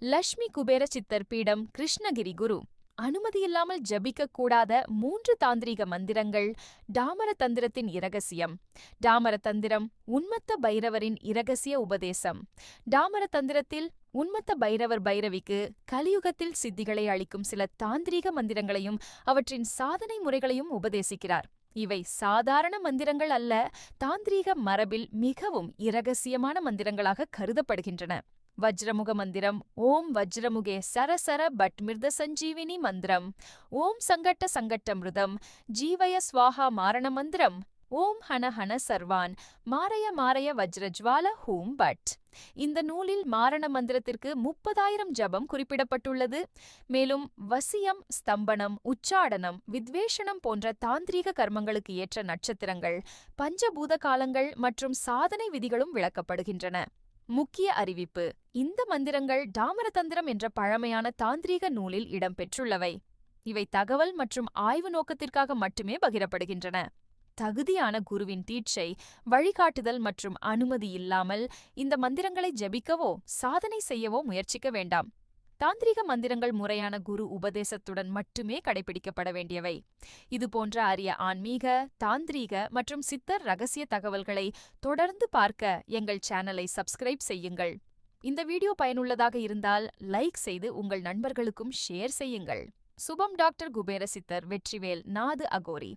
லட்சுமி குபேர சித்தர் பீடம், கிருஷ்ணகிரி குரு. அனுமதியில்லாமல் ஜபிக்க கூடாத 3 தாந்திரீக மந்திரங்கள். டாமர தந்திரத்தின் இரகசியம். டாமர தந்திரம் உன்மத்த பைரவரின் இரகசிய உபதேசம். டாமர தந்திரத்தில் உன்மத்த பைரவர் பைரவிக்கு கலியுகத்தில் சித்திகளை அளிக்கும் சில தாந்திரீக மந்திரங்களையும் அவற்றின் சாதனை முறைகளையும் உபதேசிக்கிறார். இவை சாதாரண மந்திரங்கள் அல்ல, தாந்திரீக மரபில் மிகவும் இரகசியமான மந்திரங்களாக கருதப்படுகின்றன. வஜ்ரமுக மந்திரம். ஓம் வஜ்ரமுகே சரசர பட்மிர்த சஞ்சீவினி மந்திரம். ஓம் சங்கட்ட சங்கட்டமிருதம் ஜீவய ஸ்வாஹா மாரண மந்திரம். ஓம் ஹன ஹன சர்வான் மாரய மாரய வஜ்ரஜ்வால ஹூம் பட். இந்த நூலில் மாரண மந்திரத்திற்கு 30,000 ஜபம் குறிப்பிடப்பட்டுள்ளது. மேலும் வசியம், ஸ்தம்பனம், உச்சாடனம், வித்வேஷனம் போன்ற தாந்திரீக கர்மங்களுக்கு ஏற்ற நட்சத்திரங்கள், பஞ்சபூத காலங்கள் மற்றும் சாதனை விதிகளும் விளக்கப்படுகின்றன. முக்கிய அறிவிப்பு: இந்த மந்திரங்கள் டாமரதந்திரம் என்ற பழமையான தாந்திரீக நூலில் இடம்பெற்றுள்ளவை. இவை தகவல் மற்றும் ஆய்வு நோக்கத்திற்காக மட்டுமே பகிரப்படுகின்றன. தகுதியான குருவின் தீட்சை, வழிகாட்டுதல் மற்றும் அனுமதி இல்லாமல் இந்த மந்திரங்களை ஜபிக்கவோ சாதனை செய்யவோ முயற்சிக்க வேண்டாம். தாந்திரீக மந்திரங்கள் முறையான குரு உபதேசத்துடன் மட்டுமே கடைபிடிக்கப்பட வேண்டியவை. இதுபோன்ற அரிய ஆன்மீக, தாந்திரீக மற்றும் சித்தர் ரகசிய தகவல்களை தொடர்ந்து பார்க்க எங்கள் சேனலை சப்ஸ்கிரைப் செய்யுங்கள். இந்த வீடியோ பயனுள்ளதாக இருந்தால் லைக் செய்து உங்கள் நண்பர்களுக்கும் ஷேர் செய்யுங்கள். சுபம் டாக்டர் குபேர சித்தர், வெற்றிவேல், நாது அகோரி.